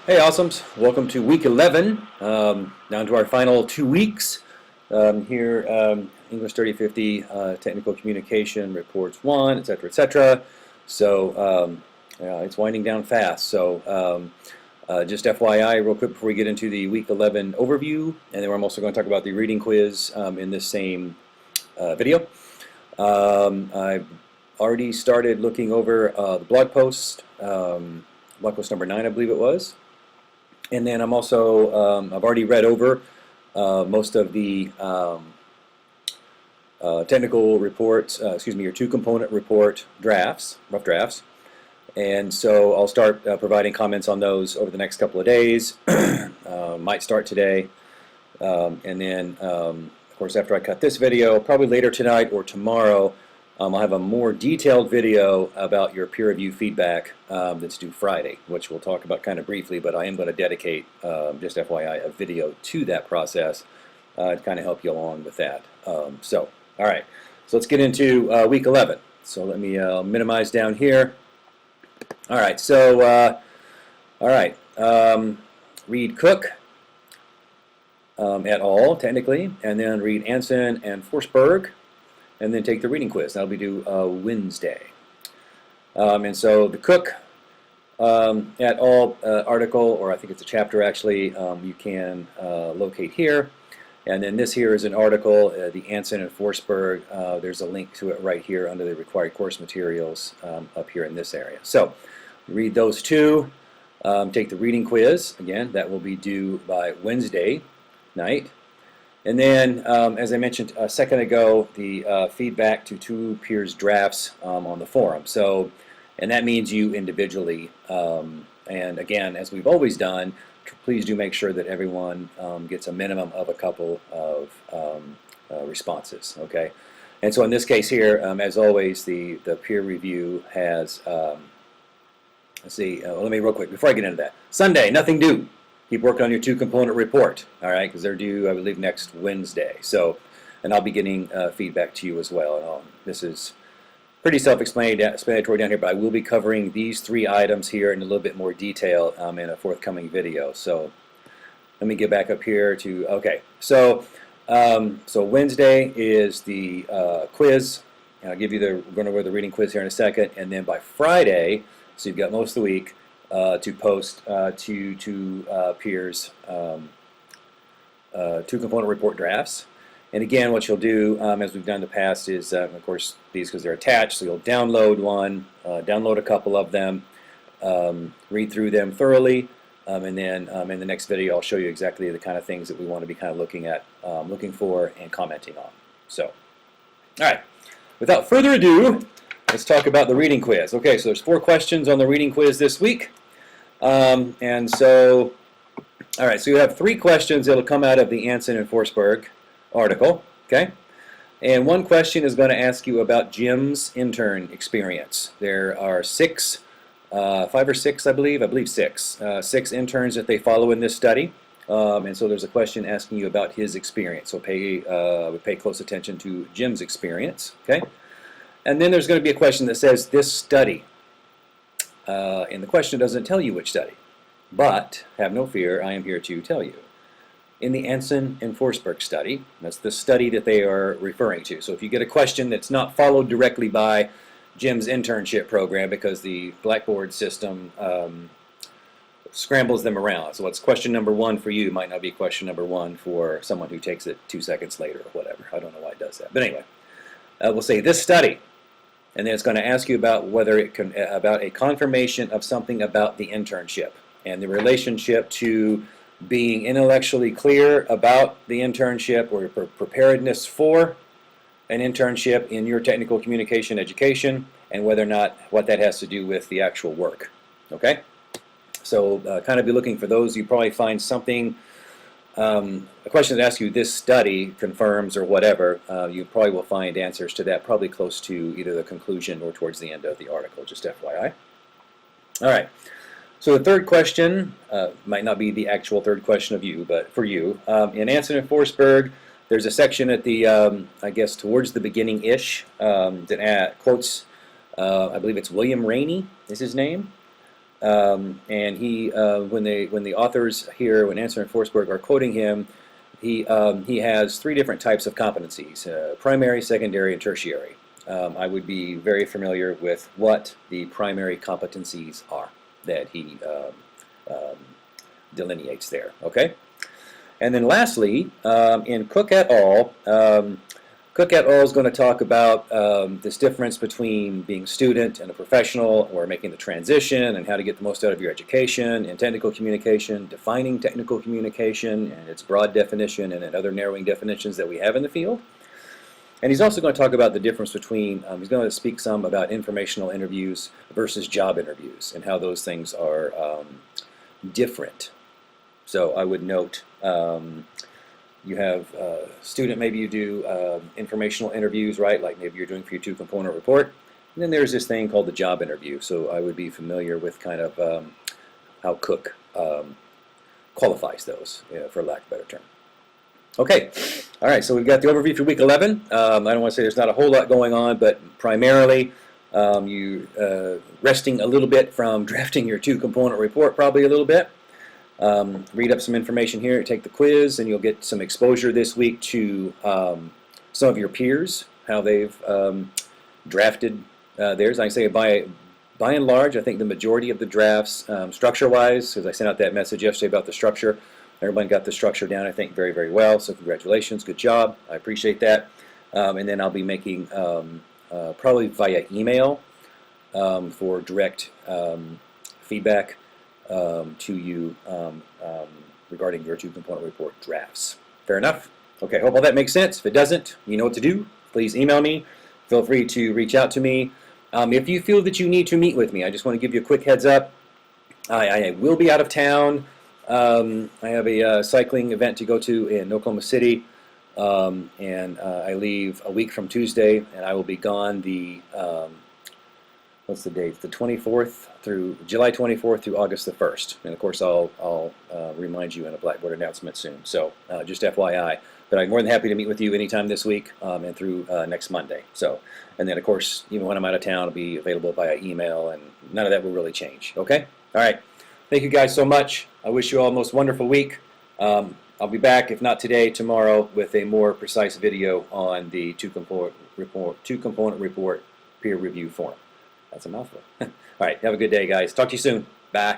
Hey, awesomes! Welcome to week 11. Down to our final 2 weeks here. English 3050, technical communication reports 1, etc., etc. So it's winding down fast. So just FYI, real quick before we get into the week 11 overview, and then I'm also going to talk about the reading quiz in this same video. I've already started looking over the blog post number 9, I believe it was. And then I'm also, I've already read over most of the technical reports, your two-component report drafts, rough drafts. And so I'll start providing comments on those over the next couple of days. Might start today. And then, of course, after I cut this video, probably later tonight or tomorrow, I'll have a more detailed video about your peer review feedback that's due Friday, which we'll talk about kind of briefly, but I am going to dedicate, just FYI, a video to that process to kind of help you along with that. All right, so let's get into week 11. So let me minimize down here. All right, so, read Cook et al., technically, and then read Anson and Forsberg, and then take the reading quiz. That'll be due Wednesday. And so the Cook et al. Article, or I think it's a chapter actually, you can locate here. And then this here is an article, the Anson and Forsberg. There's a link to it right here under the required course materials up here in this area. So read those two. Take the reading quiz. Again, that will be due by Wednesday night. And then, as I mentioned a second ago, the feedback to two peers' drafts on the forum. So, and that means you individually. And again, as we've always done, please do make sure that everyone gets a minimum of a couple of responses. Okay. And so in this case here, as always, the peer review has. Let's see. Let me real quick before I get into that. Sunday, nothing due. Keep working on your two-component report, all right, because they're due, I believe, next Wednesday. So, and I'll be getting feedback to you as well. This is pretty self-explanatory down here, but I will be covering these 3 items here in a little bit more detail in a forthcoming video. So, let me get back up here to okay. So, Wednesday is the quiz. And I'll give you we're going over the reading quiz here in a second, and then by Friday, so you've got most of the week. To post to peers two-component report drafts. And again, what you'll do, as we've done in the past, is, of course, these because they're attached, so you'll download one, download a couple of them, read through them thoroughly, and then in the next video I'll show you exactly the kind of things that we want to be kind of looking for and commenting on. So, all right, without further ado, let's talk about the reading quiz. Okay, so there's 4 questions on the reading quiz this week. And so, all right, so you have 3 questions that will come out of the Anson and Forsberg article, okay? And one question is going to ask you about Jim's intern experience. There are 5 or 6, I believe 6 interns that they follow in this study. And so there's a question asking you about his experience. So pay close attention to Jim's experience, okay? And then there's going to be a question that says, this study. And the question doesn't tell you which study. But, have no fear, I am here to tell you. In the Anson and Forsberg study, that's the study that they are referring to. So if you get a question that's not followed directly by Jim's internship program, because the Blackboard system scrambles them around. So what's question number 1 for you might not be question number 1 for someone who takes it 2 seconds later or whatever. I don't know why it does that. But anyway, we'll say this study. And then it's going to ask you about about a confirmation of something about the internship and the relationship to being intellectually clear about the internship or preparedness for an internship in your technical communication education, and whether or not what that has to do with the actual work. Okay? So kind of be looking for those. You probably find something. A question that asks you this study confirms or whatever, you probably will find answers to that probably close to either the conclusion or towards the end of the article, just FYI. All right, so the third question might not be the actual third question of you, but for you. In Anson and Forsberg, there's a section at the, I guess, towards the beginning-ish that quotes, I believe it's William Rainey is his name. And he, when the authors here, when Anson and Forsberg are quoting him, he has three different types of competencies: primary, secondary, and tertiary. I would be very familiar with what the primary competencies are that he delineates there. Okay, and then lastly, in Cook et al. Cook et al. Is going to talk about this difference between being a student and a professional, or making the transition, and how to get the most out of your education, and technical communication, defining technical communication, and its broad definition, and then other narrowing definitions that we have in the field. And he's also going to talk about the difference between, he's going to speak some about informational interviews versus job interviews, and how those things are different. So I would note, you have a student, maybe you do informational interviews, right? Like maybe you're doing for your two-component report. And then there's this thing called the job interview. So I would be familiar with kind of how Cook qualifies those, for lack of a better term. Okay, all right, so we've got the overview for week 11. I don't want to say there's not a whole lot going on, but primarily you resting a little bit from drafting your two-component report, probably a little bit. Read up some information here, take the quiz, and you'll get some exposure this week to some of your peers, how they've drafted theirs. I say by and large, I think the majority of the drafts, structure-wise, because I sent out that message yesterday about the structure, everyone got the structure down, I think, very, very well. So congratulations, good job. I appreciate that. And then I'll be making, probably via email, for direct feedback to you regarding your two-component report drafts. Fair enough? Okay, hope all that makes sense. If it doesn't, you know what to do. Please email me. Feel free to reach out to me. If you feel that you need to meet with me, I just want to give you a quick heads up. I will be out of town. I have a cycling event to go to in Oklahoma City, and I leave a week from Tuesday, and I will be gone the what's the date? The 24th through July 24th through August the 1st. And of course, I'll remind you in a Blackboard announcement soon. So just FYI. But I'm more than happy to meet with you anytime this week and through next Monday. So, and then of course, even when I'm out of town, I'll be available via email, and none of that will really change. Okay? All right. Thank you guys so much. I wish you all a most wonderful week. I'll be back, if not today, tomorrow, with a more precise video on the two-component report peer review form. That's a mouthful. All right, have a good day, guys. Talk to you soon. Bye.